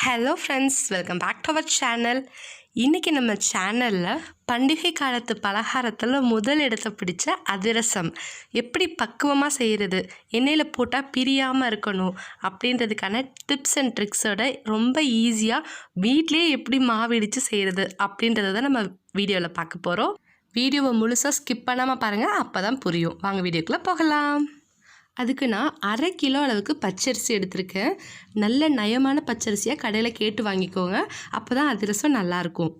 Hello friends, welcome back to our channel. இன்றைக்கி நம்ம சேனலில் பண்டிகை காலத்து பலகாரத்தில் முதல் இடத்தை பிடிச்ச அதிரசம் எப்படி பக்குவமாக செய்கிறது, எண்ணெயில் போட்டால் பிரியாமல் இருக்கணும் அப்படின்றதுக்கான டிப்ஸ் அண்ட் ட்ரிக்ஸோட ரொம்ப ஈஸியாக வீட்டிலே எப்படி மாவு இடித்து செய்கிறது அப்படின்றத தான் நம்ம வீடியோவில் பார்க்க போகிறோம். வீடியோவை முழுசாக ஸ்கிப் பண்ணாமல் பாருங்கள், அப்போ தான் புரியும். வாங்க வீடியோக்குள்ளே போகலாம். அதுக்கு நான் 1/2 கிலோ அளவுக்கு பச்சரிசி எடுத்திருக்கேன். நல்ல நயமான பச்சரிசியாக கடையில் கேட்டு வாங்கிக்கோங்க, அப்போ தான் அதிரசம் நல்லாயிருக்கும்.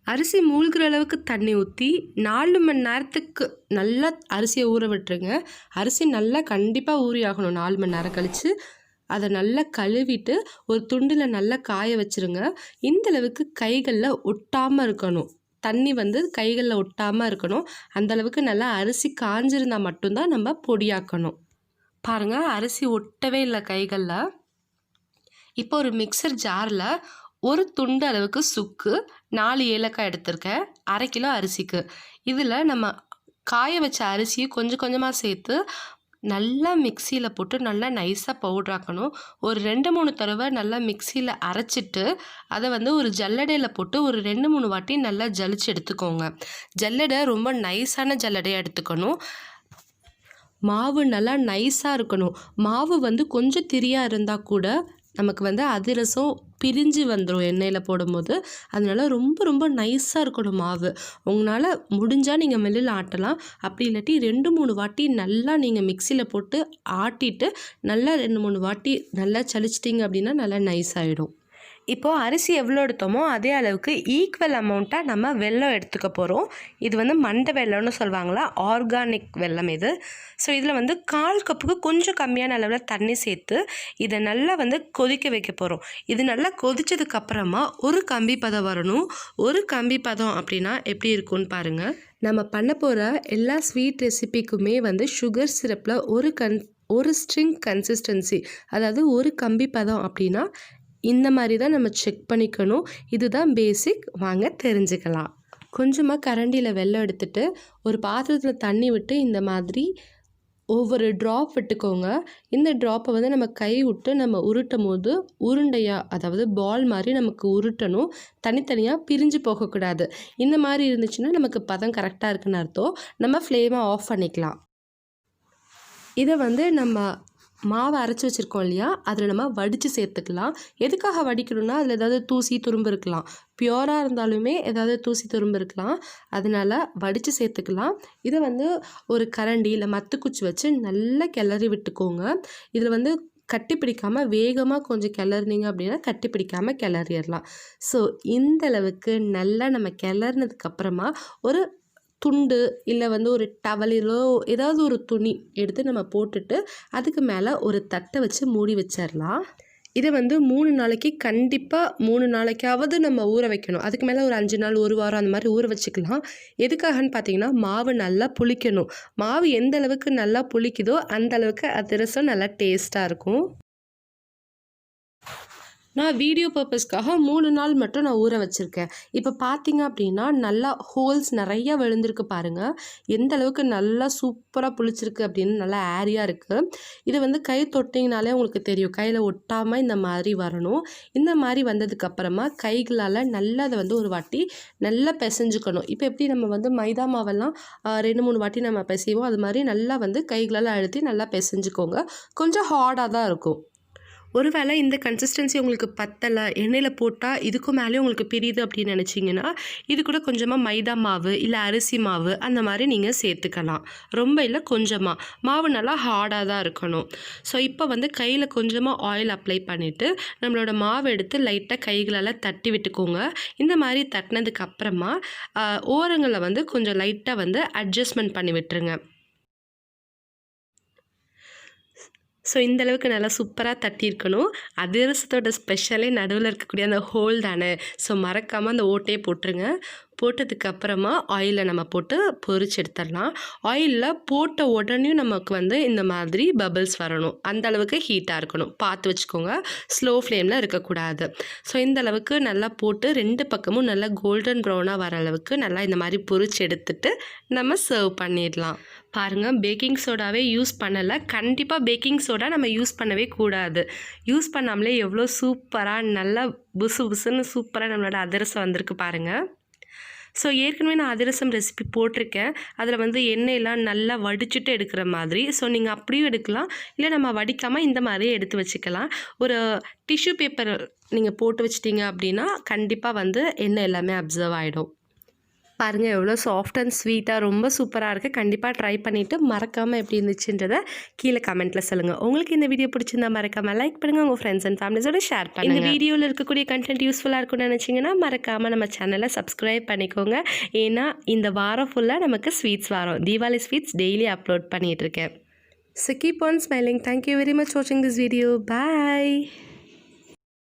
அரிசி மூழ்கிற அளவுக்கு தண்ணி ஊற்றி 4 மணி நேரத்துக்கு நல்லா அரிசியை ஊற விட்டுருங்க. அரிசி நல்லா கண்டிப்பாக ஊறி ஆகணும். 4 மணி நேரம் கழித்து அதை நல்லா கழுவிட்டு ஒரு துண்டில் நல்லா காய வச்சுருங்க. இந்தளவுக்கு கைகளில் ஒட்டாமல் இருக்கணும். தண்ணி கைகளில் ஒட்டாமல் இருக்கணும். அந்தளவுக்கு நல்லா அரிசி காஞ்சிருந்தால் மட்டும்தான் நம்ம பொடியாக்கணும். பாருங்கள், அரிசி ஒட்டவே இல்லை கைகளில். இப்போ ஒரு மிக்சர் ஜாரில் ஒரு துண்டு அளவுக்கு சுக்கு, 4 ஏலக்காய் எடுத்திருக்கேன் 1/2 கிலோ அரிசிக்கு. இதில் நம்ம காய வச்ச அரிசியை கொஞ்சம் கொஞ்சமாக சேர்த்து நல்லா மிக்சியில் போட்டு நல்லா நைஸாக பவுட்ராக்கணும். ஒரு 2-3 தடவை நல்லா மிக்சியில் அரைச்சிட்டு அதை ஒரு ஜல்லடையில் போட்டு ஒரு 2-3 வாட்டி நல்லா ஜலிச்சு எடுத்துக்கோங்க. ஜல்லடை ரொம்ப நைஸான ஜல்லடையாக எடுத்துக்கணும். மாவு நல்லா நைஸாக இருக்கணும். மாவு கொஞ்சம் திரியாக இருந்தால் கூட நமக்கு அதிரசம் பிரிஞ்சு வந்துடும் எண்ணெயில் போடும்போது. அதனால ரொம்ப ரொம்ப நைஸாக இருக்கணும் மாவு. உங்களால் முடிஞ்சால் நீங்கள் மில்லில் ஆட்டலாம். அப்படி இல்லாட்டி 2-3 வாட்டி நல்லா நீங்கள் மிக்சியில் போட்டு ஆட்டிட்டு நல்லா 2-3 வாட்டி நல்லா சலிச்சிட்டிங்க அப்படின்னா நல்லா நைஸ் ஆகிடும். இப்போது அரிசி எவ்வளோ எடுத்தோமோ அதே அளவுக்கு ஈக்குவல் அமௌண்ட்டாக நம்ம வெல்லம் எடுத்துக்க போகிறோம். இது மண்டை வெல்லம்னு சொல்லுவாங்களா, ஆர்கானிக் வெல்லம் இது. ஸோ இதில் 1/4 கப்புக்கு கொஞ்சம் கம்மியான அளவில் தண்ணி சேர்த்து இதை நல்லா கொதிக்க வைக்க போகிறோம். இது நல்லா கொதித்ததுக்கப்புறமா ஒரு கம்பி பதம் வரணும். ஒரு கம்பி பதம் அப்படின்னா எப்படி இருக்குன்னு பாருங்கள். நம்ம பண்ண போகிற எல்லா ஸ்வீட் ரெசிபிக்குமே சுகர் சிரப்பில் ஒரு ஸ்ட்ரிங் கன்சிஸ்டன்சி, அதாவது ஒரு கம்பி பதம் அப்படின்னா இந்த மாதிரி தான் நம்ம செக் பண்ணிக்கணும். இதுதான் பேசிக். வாங்க தெரிஞ்சுக்கலாம். கொஞ்சமாக கரண்டியில் வெல்லம் எடுத்துகிட்டு ஒரு பாத்திரத்தில் தண்ணி விட்டு இந்த மாதிரி ஒவ்வொரு ட்ராப் விட்டுக்கோங்க. இந்த ட்ராப்பை நம்ம கை விட்டு நம்ம உருட்டும் போது உருண்டையாக, அதாவது பால் மாதிரி நமக்கு உருட்டணும். தனித்தனியாக பிரிஞ்சு போகக்கூடாது. இந்த மாதிரி இருந்துச்சுன்னா நமக்கு பதம் கரெக்டாக இருக்குன்னு அர்த்தம். நம்ம ஃப்ளேமை ஆஃப் பண்ணிக்கலாம். இதை நம்ம மாவை அரைச்சி வச்சுருக்கோம் இல்லையா, அதில் நம்ம வடித்து சேர்த்துக்கலாம். எதுக்காக வடிக்கணும்னா அதில் ஏதாவது தூசி துரும்பு இருக்கலாம். பியூராக இருந்தாலுமே ஏதாவது தூசி துரும்பு இருக்கலாம். அதனால் வடித்து சேர்த்துக்கலாம். இதை ஒரு கரண்டி இல்லை மத்துக்குச்சி வச்சு நல்லா கிளறி விட்டுக்கோங்க. இதில் கட்டி பிடிக்காமல் வேகமாக கொஞ்சம் கிளறினீங்க அப்படின்னா கட்டி பிடிக்காமல் கிளறிடலாம். ஸோ இந்தளவுக்கு நல்லா நம்ம கிளறினதுக்கப்புறமா ஒரு துண்டு இல்லை ஒரு டவலிலோ ஏதாவது ஒரு துணி எடுத்து நம்ம போட்டுட்டு அதுக்கு மேலே ஒரு தட்டை வச்சு மூடி வச்சிடலாம். இதை 3 நாளைக்கு கண்டிப்பாக 3 நாளைக்காவது நம்ம ஊற வைக்கணும். அதுக்கு மேலே ஒரு 5 நாள், 1 வாரம் அந்த மாதிரி ஊற வச்சுக்கலாம். எதுக்காகன்னு பார்த்தீங்கன்னா மாவு நல்லா புளிக்கணும். மாவு எந்த அளவுக்கு நல்லா புளிக்குதோ அந்த அளவுக்கு அதிரசம் நல்லா டேஸ்ட்டாக இருக்கும். நான் வீடியோ பர்பஸ்க்காக 3 நாள் மட்டும் நான் ஊற வச்சுருக்கேன். இப்போ பார்த்தீங்க அப்படின்னா நல்லா ஹோல்ஸ் நிறையா விழுந்திருக்கு பாருங்கள். எந்த அளவுக்கு நல்லா சூப்பராக புளிச்சிருக்கு அப்படின்னு நல்லா ஏரியாக இருக்குது. இது கை தொட்டிங்கனாலே உங்களுக்கு தெரியும், கையில் ஒட்டாமல் இந்த மாதிரி வரணும். இந்த மாதிரி வந்ததுக்கப்புறமா கைகளால் நல்லா அதை ஒரு வாட்டி நல்லா பிசைஞ்சுக்கணும். இப்போ எப்படி நம்ம மைதா மாவெல்லாம் 2-3 வாட்டி நம்ம பிசைவோம், அது மாதிரி நல்லா கைகளால் அழுத்தி நல்லா பிசைஞ்சுக்கோங்க. கொஞ்சம் ஹார்டாக தான் இருக்கும். ஒருவேளை இந்த கன்சிஸ்டன்சி உங்களுக்கு பத்தலை, எண்ணெயில் போட்டால் இதுக்கும் மேலே உங்களுக்கு பிரியுது அப்படின்னு நினச்சிங்கன்னா இது கூட கொஞ்சமாக மைதா மாவு இல்லை அரிசி மாவு அந்த மாதிரி நீங்கள் சேர்த்துக்கலாம். ரொம்ப இல்லை, கொஞ்சமாக. மாவு நல்லா ஹார்டாக தான் இருக்கணும். ஸோ இப்போ கையில் கொஞ்சமாக ஆயில் அப்ளை பண்ணிவிட்டு நம்மளோட மாவு எடுத்து லைட்டாக கைகளால் தட்டி விட்டுக்கோங்க. இந்த மாதிரி தட்டினதுக்கப்புறமா ஓரங்களில் கொஞ்சம் லைட்டாக அட்ஜஸ்ட்மெண்ட் பண்ணி விட்டுருங்க. ஸோ இந்தளவுக்கு நல்லா சூப்பராக தட்டியிருக்கணும். அதிரசத்தோட ஸ்பெஷலே நடுவில் இருக்கக்கூடிய அந்த ஹோல் தானே. ஸோ மறக்காமல் அந்த ஓட்டையை போட்டுருங்க. போட்டதுக்கப்புறமா ஆயிலில் நம்ம போட்டு பொரிச்சு எடுத்துடலாம். ஆயிலில் போட்ட உடனே நமக்கு வந்து இந்த மாதிரி பபிள்ஸ் வரணும். அந்த அளவுக்கு ஹீட்டாக இருக்கணும். பார்த்து வச்சுக்கோங்க, ஸ்லோ ஃப்ளேமில் இருக்கக்கூடாது. ஸோ இந்த அளவுக்கு நல்லா போட்டு 2 பக்கமும் நல்லா கோல்டன் ப்ரௌனாக வர அளவுக்கு நல்லா இந்த மாதிரி பொரிச்சு எடுத்துட்டு நம்ம சர்வ் பண்ணிடலாம். பாருங்கள், பேக்கிங் சோடாவே யூஸ் பண்ணலை. கண்டிப்பாக பேக்கிங் சோடா நம்ம யூஸ் பண்ணவே கூடாது. யூஸ் பண்ணாமலே எவ்வளோ சூப்பராக நல்லா புசு புசுன்னு சூப்பராக நம்மளோட அதிரசம் வந்திருக்கு பாருங்கள். ஸோ ஏற்கனவே நான் அதிரசம் ரெசிபி போட்டிருக்கேன். அதில் வந்து எண்ணெயெல்லாம் நல்லா வடிச்சுட்டு எடுக்கிற மாதிரி. ஸோ நீங்கள் அப்படியும் எடுக்கலாம், இல்லை நம்ம வடிக்காமல் இந்த மாதிரியே எடுத்து வச்சுக்கலாம். ஒரு டிஷ்யூ பேப்பர் நீங்கள் போட்டு வச்சிட்டிங்க அப்படின்னா கண்டிப்பாக வந்து எண்ணெய் எல்லாமே அப்சர்வ் ஆகிடும். பாருங்கள் எவ்வளோ சாஃப்ட் அண்ட் ஸ்வீட்டாக ரொம்ப சூப்பராக இருக்குது. கண்டிப்பாக ட்ரை பண்ணிவிட்டு மறக்காமல் எப்படி இருந்துச்சுன்றதை கீழே கமெண்ட்டில் சொல்லுங்கள். உங்களுக்கு இந்த வீடியோ பிடிச்சிருந்தா மறக்காமல் லைக் பண்ணுங்கள், உங்கள் ஃப்ரெண்ட்ஸ் அண்ட் ஃபேமிலிஸோட ஷேர் பண்ணுங்கள். இந்த வீடியோவில் இருக்கக்கூடிய கண்டென்ட் யூஸ்ஃபுல்லாக இருக்கும்னு நினச்சிங்கன்னா மறக்காமல் நம்ம சேனலை சப்ஸ்கிரைப் பண்ணிக்கோங்க. ஏன்னா இந்த வாரம் ஃபுல்லாக நமக்கு ஸ்வீட்ஸ் வாரம், தீபாவளி ஸ்வீட்ஸ் டெய்லி அப்லோட் பண்ணிகிட்ருக்கேன். So keep on smiling. Thank you very much for watching this video. Bye.